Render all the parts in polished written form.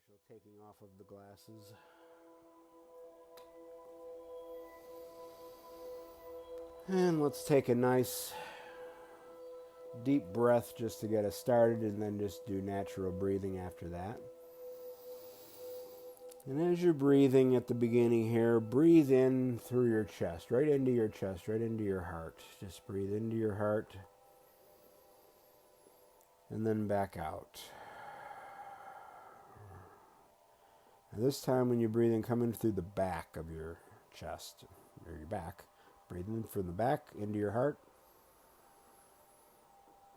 Beneficial taking off of the glasses. And let's take a nice deep breath just to get us started, and then just do natural breathing after that. And as you're breathing at the beginning here, breathe in through your chest, right into your chest, right into your heart. Just breathe into your heart and then back out. And this time when you're breathing, come in through the back of your chest, or your back. Breathe in from the back into your heart.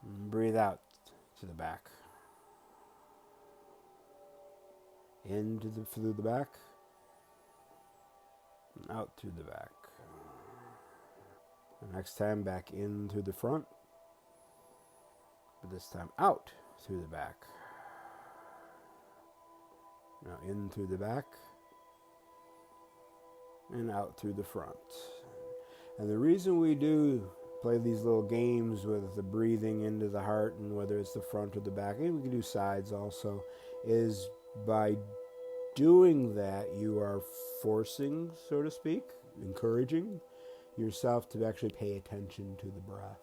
And breathe out to the back. Through the back. And out through the back. The next time back in through the front. But this time out through the back. Now in through the back and out through the front. And the reason we do play these little games with the breathing into the heart, and whether it's the front or the back, and we can do sides also, is by doing that you are forcing, so to speak, encouraging yourself to actually pay attention to the breath.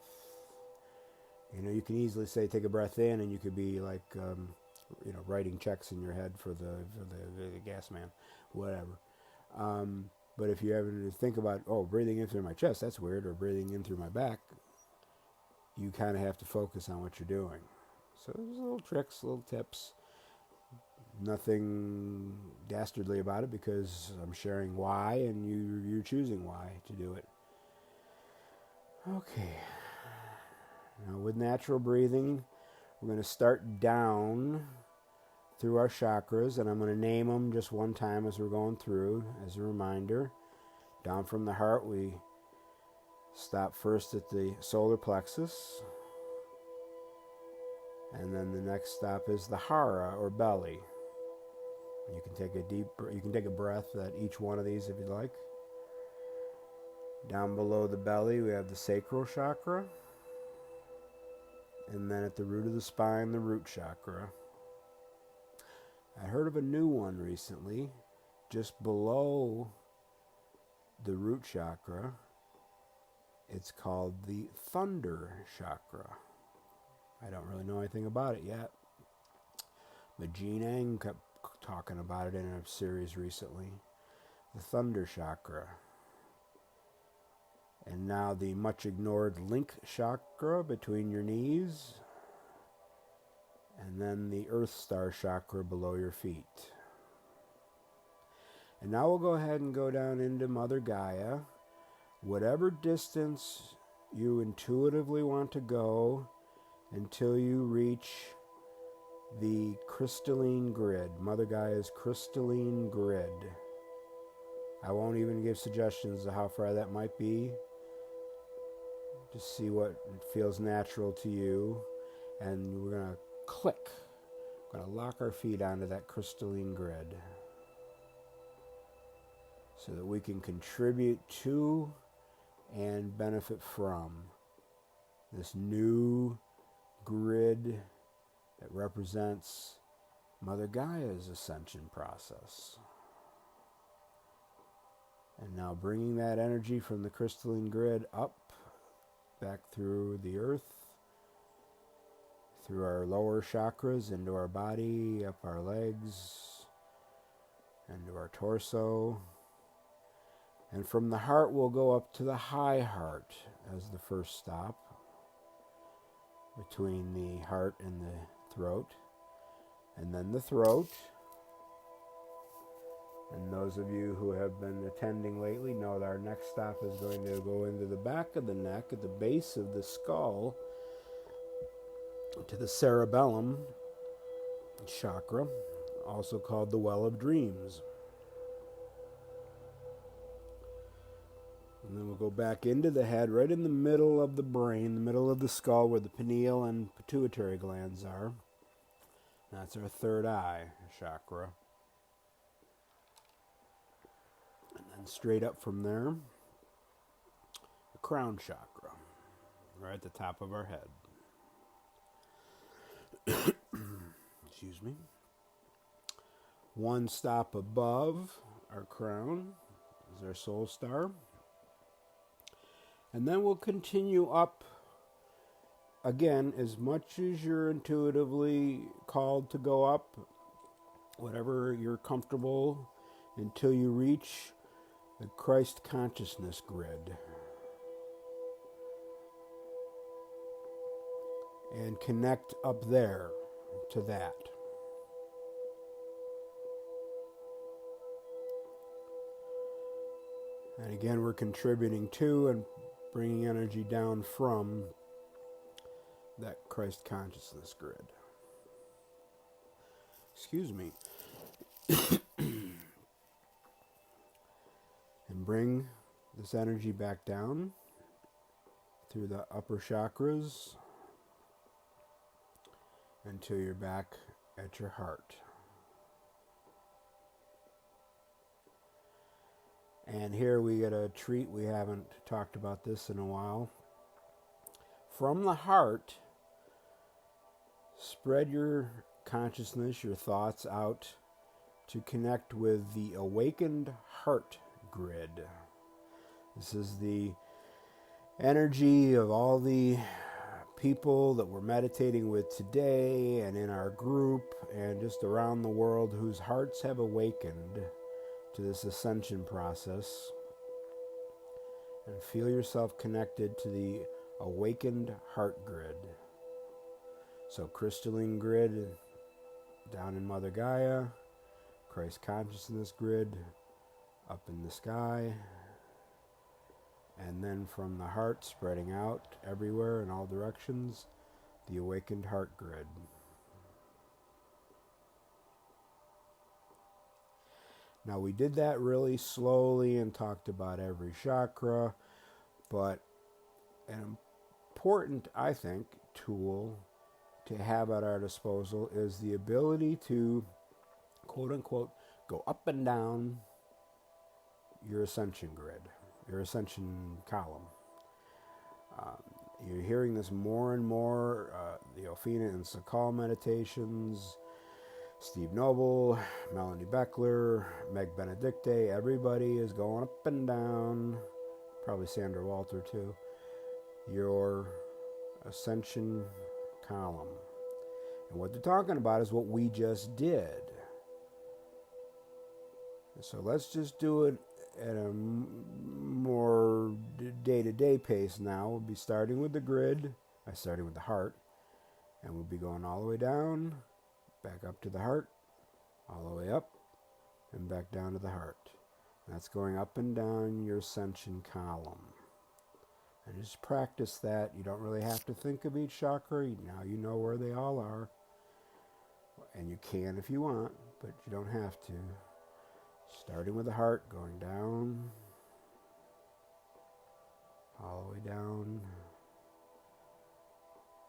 You know, you can easily say take a breath in, and you could be like writing checks in your head for the gas man, whatever. But if you ever think about, breathing in through my chest, that's weird, or breathing in through my back, you kind of have to focus on what you're doing. So there's little tricks, little tips. Nothing dastardly about it, because I'm sharing why, and you're choosing why to do it. Okay. Now with natural breathing, we're going to start down through our chakras, and I'm going to name them just one time as we're going through, as a reminder. Down from the heart, we stop first at the solar plexus, and then the next stop is the hara, or belly. You can take a breath at each one of these if you'd like. Down below the belly, we have the sacral chakra, and then at the root of the spine, the root chakra. I heard of a new one recently, just below the root chakra. It's called the thunder chakra. I don't really know anything about it yet, but Jean Eng kept talking about it in a series recently. The thunder chakra. And now the much ignored link chakra between your knees. And then the Earth Star chakra below your feet. And now we'll go ahead and go down into Mother Gaia. Whatever distance you intuitively want to go until you reach the crystalline grid. Mother Gaia's crystalline grid. I won't even give suggestions of how far that might be. Just see what feels natural to you. And we're going to click. We're going to lock our feet onto that crystalline grid so that we can contribute to and benefit from this new grid that represents Mother Gaia's ascension process. And now bringing that energy from the crystalline grid up, back through the earth, through our lower chakras, into our body, up our legs, into our torso. And from the heart, we'll go up to the high heart as the first stop, between the heart and the throat, and then the throat. And those of you who have been attending lately know that our next stop is going to go into the back of the neck, at the base of the skull, to the cerebellum chakra, also called the well of dreams. And then we'll go back into the head, right in the middle of the brain, the middle of the skull, where the pineal and pituitary glands are. That's our third eye chakra. And then straight up from there, the crown chakra, right at the top of our head. Excuse me. One stop above our crown is our soul star. And then we'll continue up again as much as you're intuitively called to go up, whatever you're comfortable, until you reach the Christ consciousness grid. And connect up there to that. And again, we're contributing to and bringing energy down from that Christ consciousness grid. Excuse me. And bring this energy back down through the upper chakras until you're back at your heart. And here we get a treat. We haven't talked about this in a while. From the heart, spread your consciousness, your thoughts out to connect with the awakened heart grid. This is the energy of all the people that we're meditating with today and in our group and just around the world whose hearts have awakened to this ascension process. And feel yourself connected to the awakened heart grid. So crystalline grid down in Mother Gaia, Christ consciousness grid up in the sky, and then from the heart spreading out everywhere in all directions, the awakened heart grid. Now we did that really slowly and talked about every chakra, but an important, I think, tool to have at our disposal is the ability to, quote unquote, go up and down your ascension grid, your ascension column. You're hearing this more and more, the Ophina and Sakal meditations, Steve Noble, Melanie Beckler, Meg Benedicte, everybody is going up and down, probably Sandra Walter too, your ascension column. And what they're talking about is what we just did. So let's just do it at a more day-to-day pace now. We'll be starting with the grid, starting with the heart, and we'll be going all the way down, back up to the heart, all the way up, and back down to the heart. That's going up and down your ascension column. And just practice that. You don't really have to think of each chakra. Now you know where they all are. And you can if you want, but you don't have to. Starting with the heart, going down, all the way down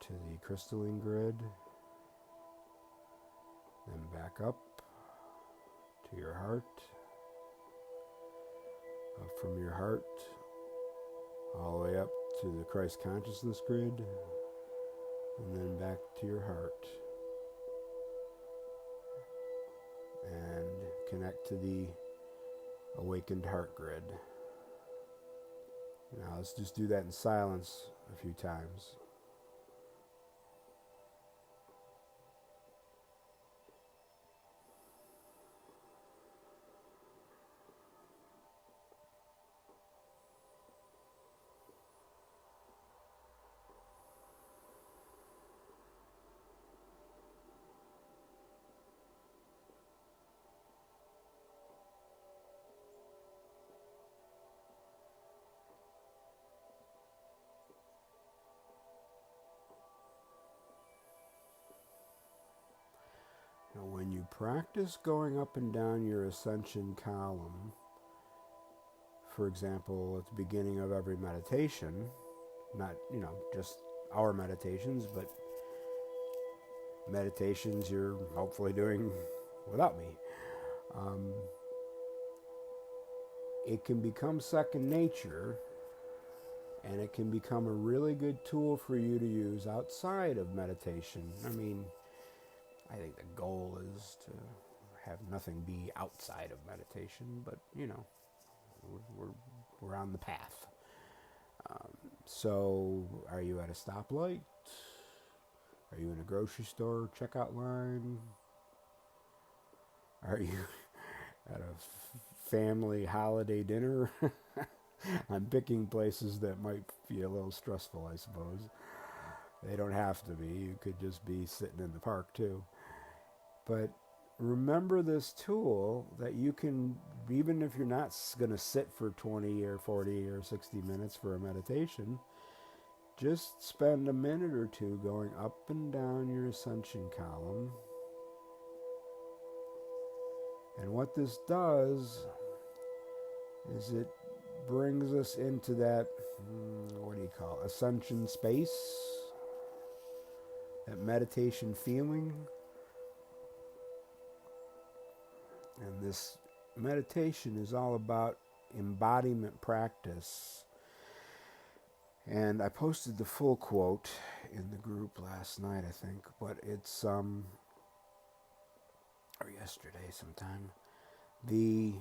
to the crystalline grid, then back up to your heart, up from your heart, all the way up to the Christ consciousness grid, and then back to your heart. And connect to the awakened heart grid. Now let's just do that in silence a few times. Now, when you practice going up and down your ascension column, for example, at the beginning of every meditation, not, just our meditations, but meditations you're hopefully doing without me, it can become second nature, and it can become a really good tool for you to use outside of meditation. I think the goal is to have nothing be outside of meditation, but you know, we're on the path. So, are you at a stoplight? Are you in a grocery store checkout line? Are you at a family holiday dinner? I'm picking places that might be a little stressful, I suppose. They don't have to be. You could just be sitting in the park too. But remember this tool that you can, even if you're not going to sit for 20 or 40 or 60 minutes for a meditation, just spend a minute or two going up and down your ascension column. And what this does is it brings us into that, ascension space, that meditation feeling. And this meditation is all about embodiment practice. And I posted the full quote in the group last night, I think, but it's, or yesterday sometime. The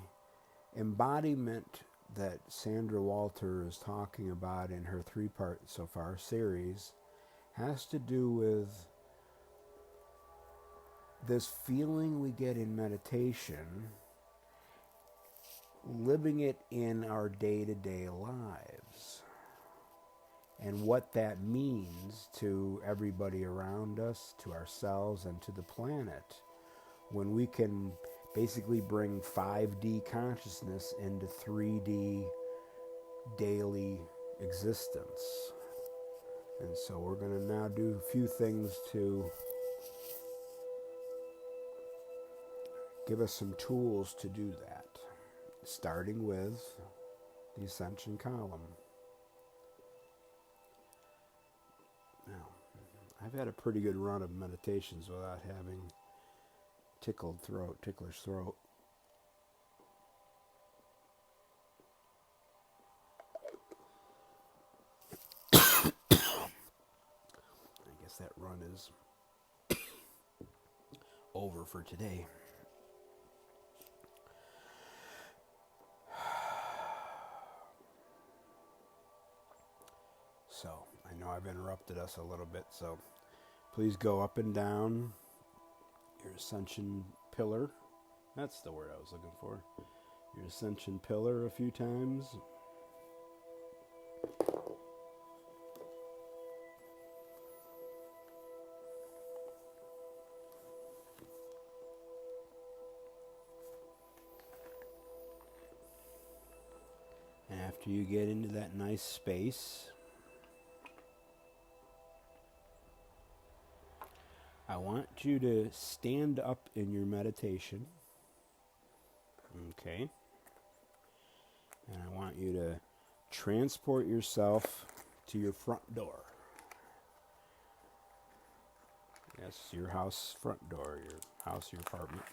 embodiment that Sandra Walter is talking about in her 3-part so far series has to do with this feeling we get in meditation, living it in our day-to-day lives, and what that means to everybody around us, to ourselves, and to the planet, when we can basically bring 5D consciousness into 3D daily existence. And so we're going to now do a few things to give us some tools to do that, starting with the ascension column. Now, I've had a pretty good run of meditations without having ticklish throat. I guess that run is over for today. So, I know I've interrupted us a little bit, so please go up and down your ascension pillar. That's the word I was looking for. Your ascension pillar a few times. After you get into that nice space, I want you to stand up in your meditation. Okay. And I want you to transport yourself to your front door. Yes, your house front door, your house, your apartment.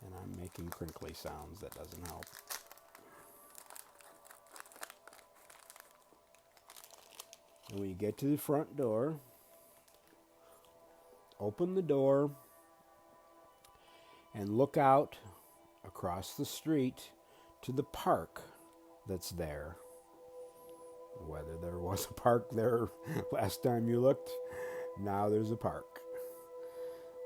And I'm making crinkly sounds. That doesn't help. And when you get to the front door, open the door and look out across the street to the park that's there. Whether there was a park there last time you looked, now there's a park.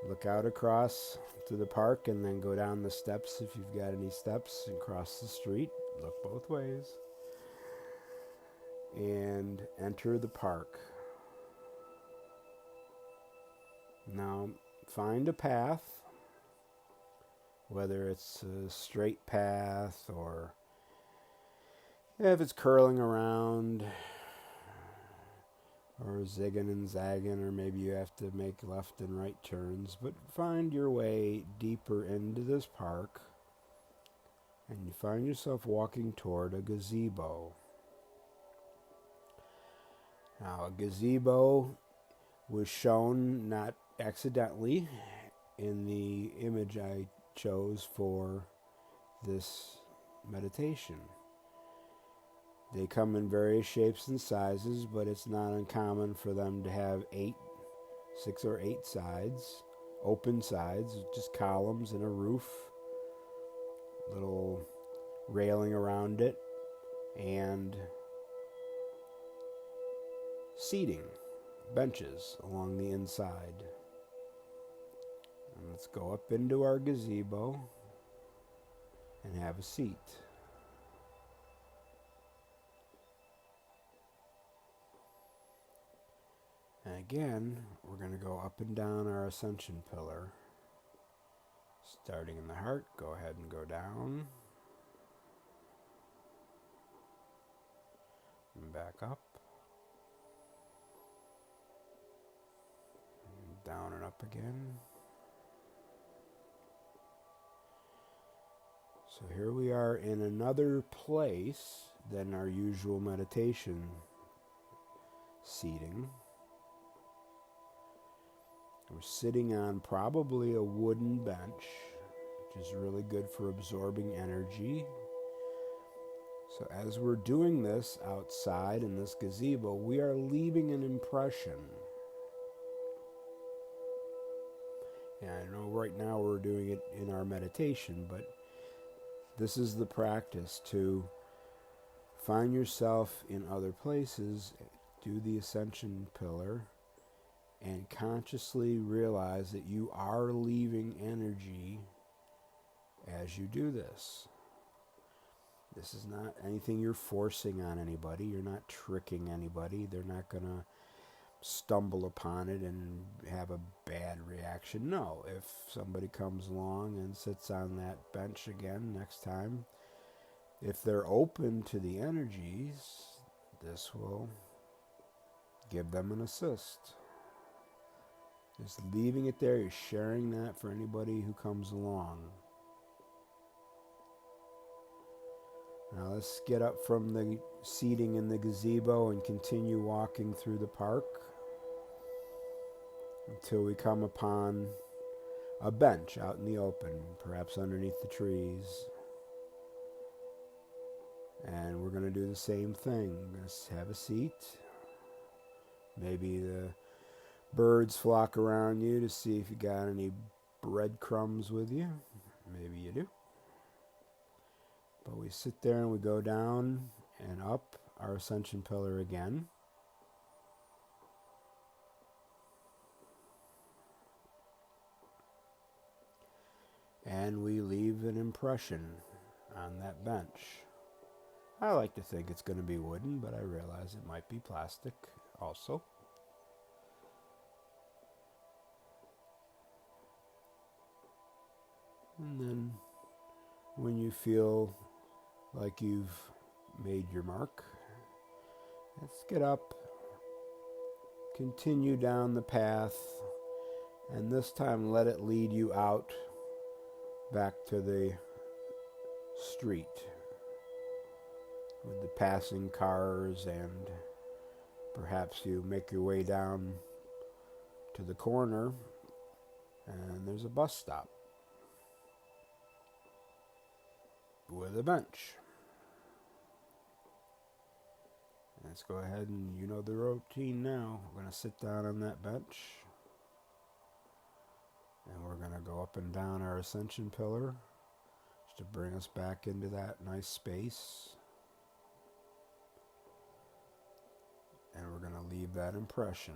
Look out across to the park and then go down the steps if you've got any steps and cross the street. Look both ways. And enter the park. Now find a path, whether it's a straight path or if it's curling around or zigging and zagging, or maybe you have to make left and right turns, but find your way deeper into this park and you find yourself walking toward a gazebo. Now, a gazebo was shown not accidentally in the image I chose for this meditation. They come in various shapes and sizes, but it's not uncommon for them to have 6 or 8 sides, open sides, just columns and a roof, little railing around it, and seating, benches along the inside. And let's go up into our gazebo and have a seat. And again, we're going to go up and down our ascension pillar. Starting in the heart, go ahead and go down. And back up. And down and up again. So here we are in another place than our usual meditation seating. We're sitting on probably a wooden bench, which is really good for absorbing energy. So as we're doing this outside in this gazebo, we are leaving an impression. And I know right now we're doing it in our meditation, but this is the practice to find yourself in other places, do the ascension pillar, and consciously realize that you are leaving energy as you do this. This is not anything you're forcing on anybody. You're not tricking anybody. They're not going to stumble upon it and have a bad reaction. No, if somebody comes along and sits on that bench again next time, if they're open to the energies, this will give them an assist. Just leaving it there, you're sharing that for anybody who comes along. Now let's get up from the seating in the gazebo and continue walking through the park until we come upon a bench out in the open, perhaps underneath the trees. And we're going to do the same thing. We're going to have a seat. Maybe the birds flock around you to see if you got any breadcrumbs with you. Maybe you do. But we sit there and we go down and up our ascension pillar again. And we leave an impression on that bench. I like to think it's going to be wooden, but I realize it might be plastic also. And then when you feel like you've made your mark, let's get up, continue down the path, and this time let it lead you out back to the street with the passing cars, and perhaps you make your way down to the corner and there's a bus stop with a bench. Let's go ahead and you know the routine now. We're going to sit down on that bench and we're going to go up and down our ascension pillar just to bring us back into that nice space. And we're going to leave that impression.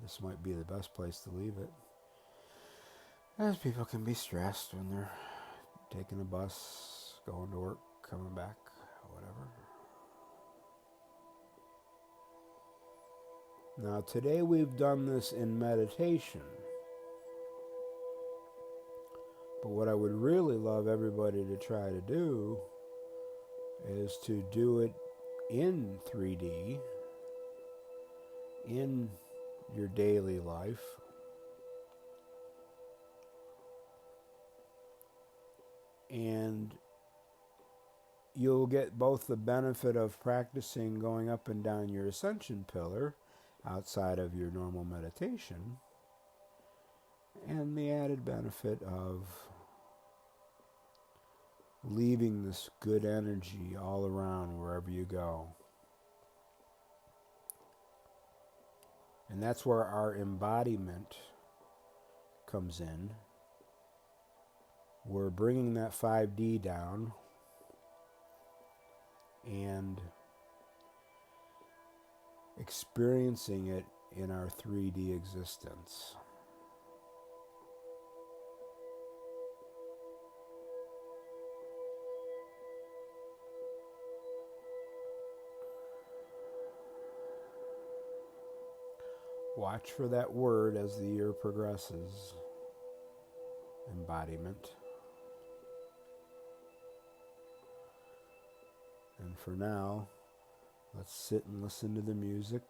This might be the best place to leave it, as people can be stressed when they're taking a bus, going to work, coming back, whatever. Now today we've done this in meditation, but what I would really love everybody to try to do is to do it in 3D, in your daily life. And you'll get both the benefit of practicing going up and down your ascension pillar outside of your normal meditation, and the added benefit of leaving this good energy all around wherever you go. And that's where our embodiment comes in. We're bringing that 5D down and experiencing it in our 3D existence. Watch for that word as the year progresses. Embodiment. And for now, let's sit and listen to the music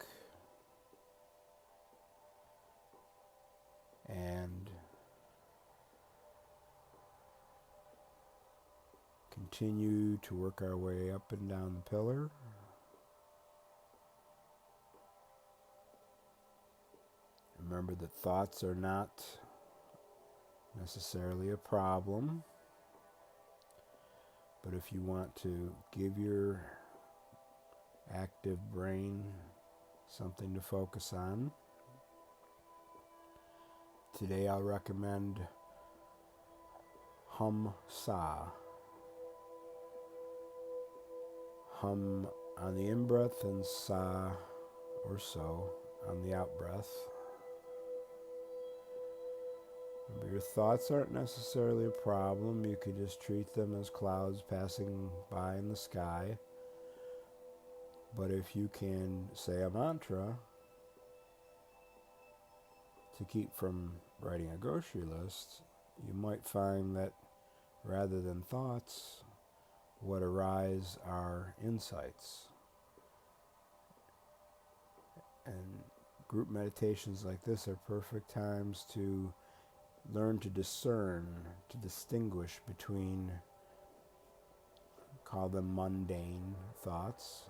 and continue to work our way up and down the pillar. Remember that thoughts are not necessarily a problem, but if you want to give your active brain something to focus on, today I'll recommend Hum Sa. Hum on the in-breath and Sa or so on the out-breath. Remember, your thoughts aren't necessarily a problem. You could just treat them as clouds passing by in the sky. But if you can say a mantra to keep from writing a grocery list, you might find that rather than thoughts, what arise are insights. And group meditations like this are perfect times to learn to discern, to distinguish between, call them mundane thoughts,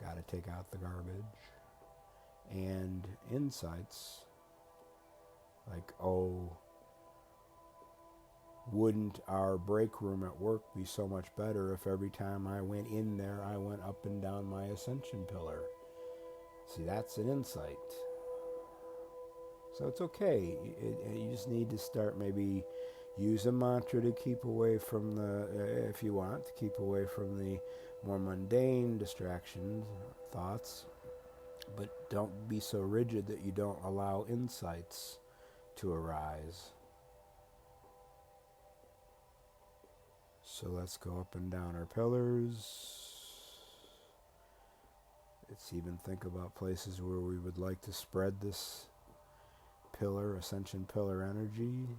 gotta take out the garbage, and insights like, oh, wouldn't our break room at work be so much better if every time I went in there I went up and down my ascension pillar? See, that's an insight. So it's okay. You just need to start, maybe use a mantra to keep away from if you want, to keep away from the more mundane distractions, thoughts. But don't be so rigid that you don't allow insights to arise. So let's go up and down our pillars. Let's even think about places where we would like to spread this pillar, ascension pillar energy,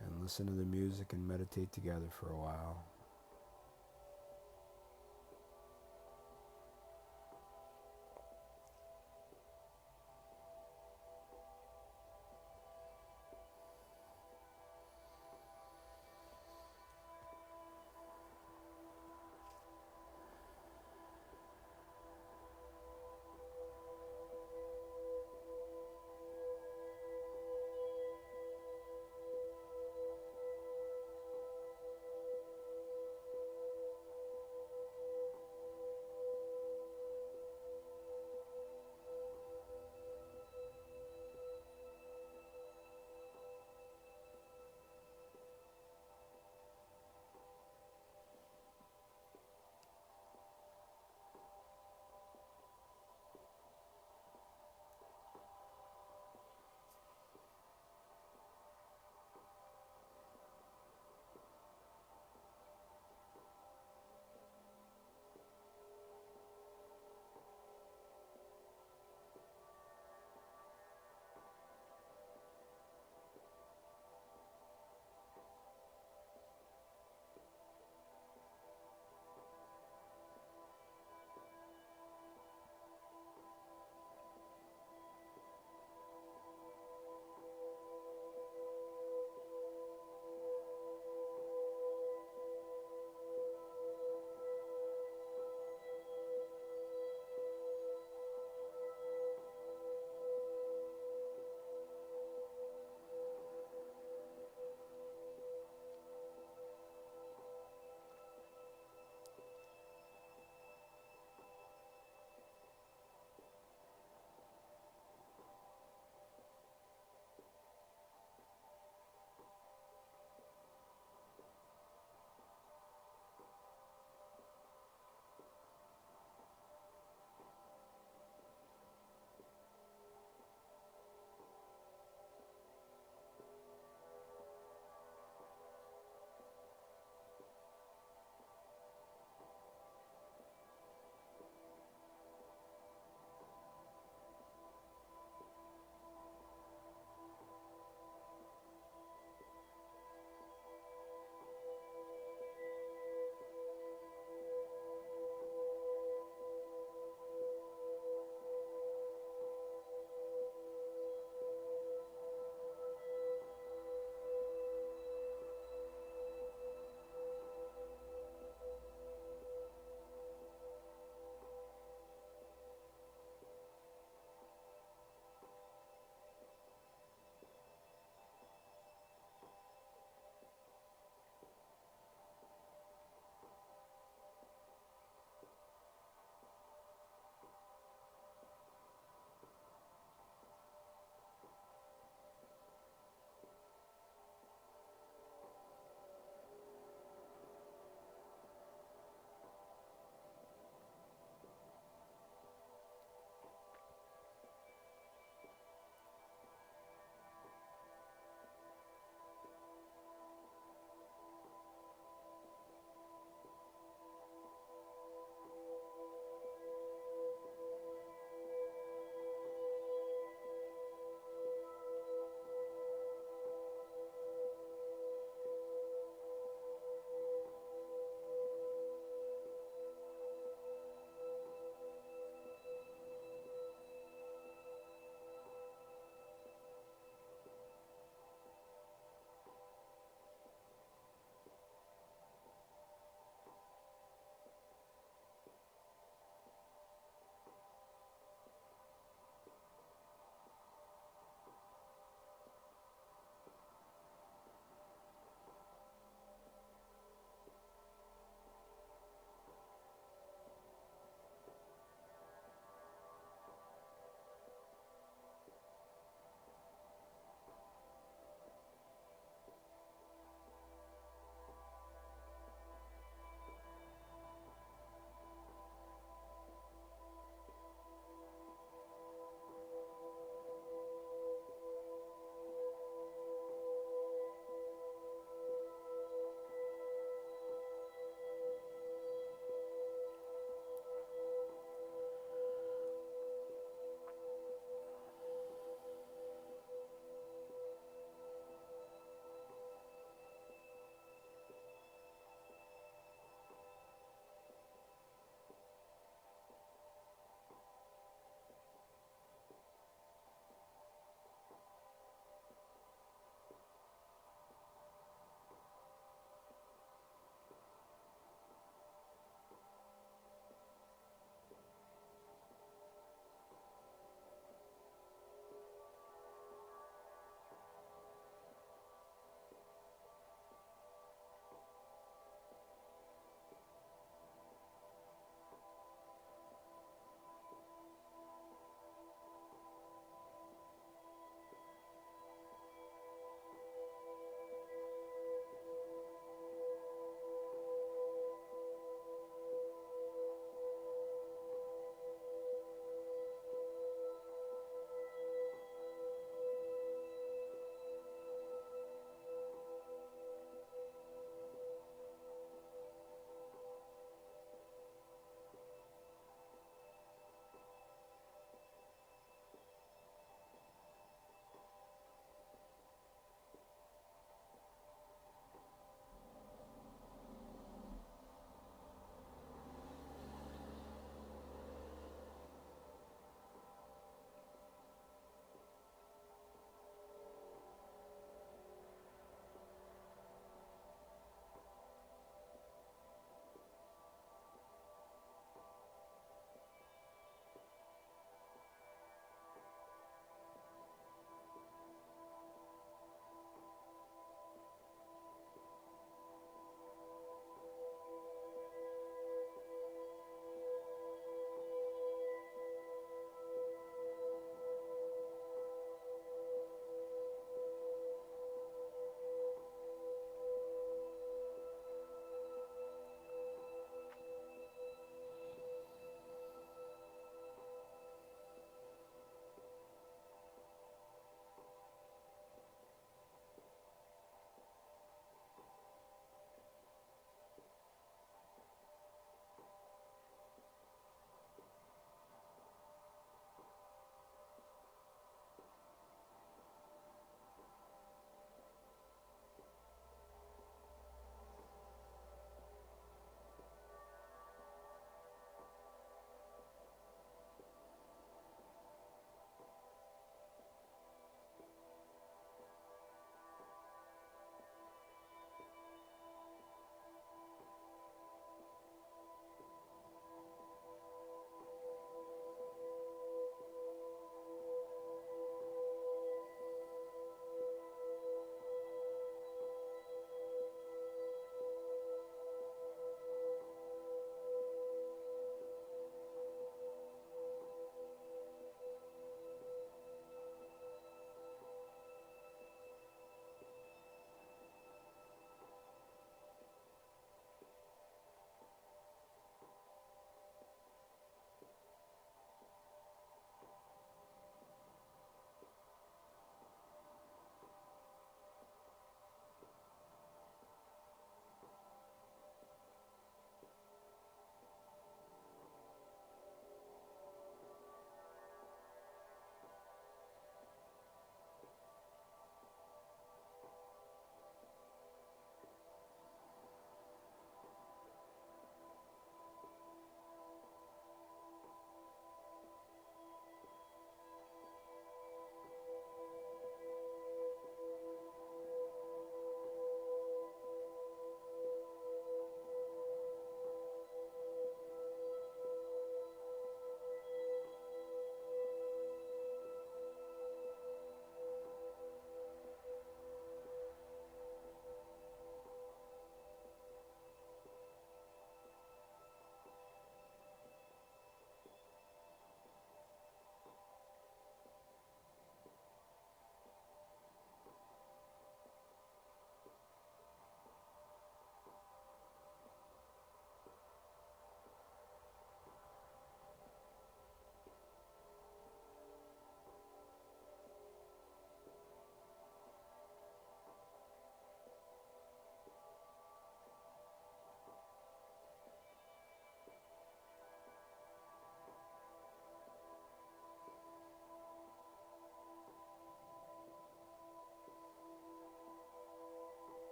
and listen to the music and meditate together for a while.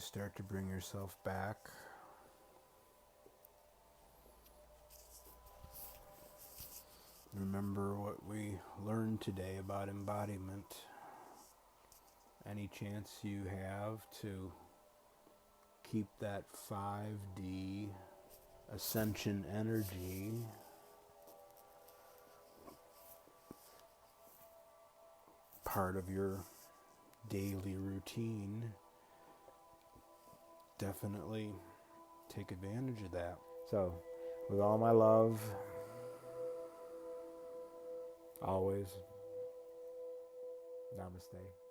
start to bring yourself back. Remember what we learned today about embodiment. Any chance you have to keep that 5D ascension energy part of your daily routine, definitely take advantage of that. So, with all my love, always, namaste.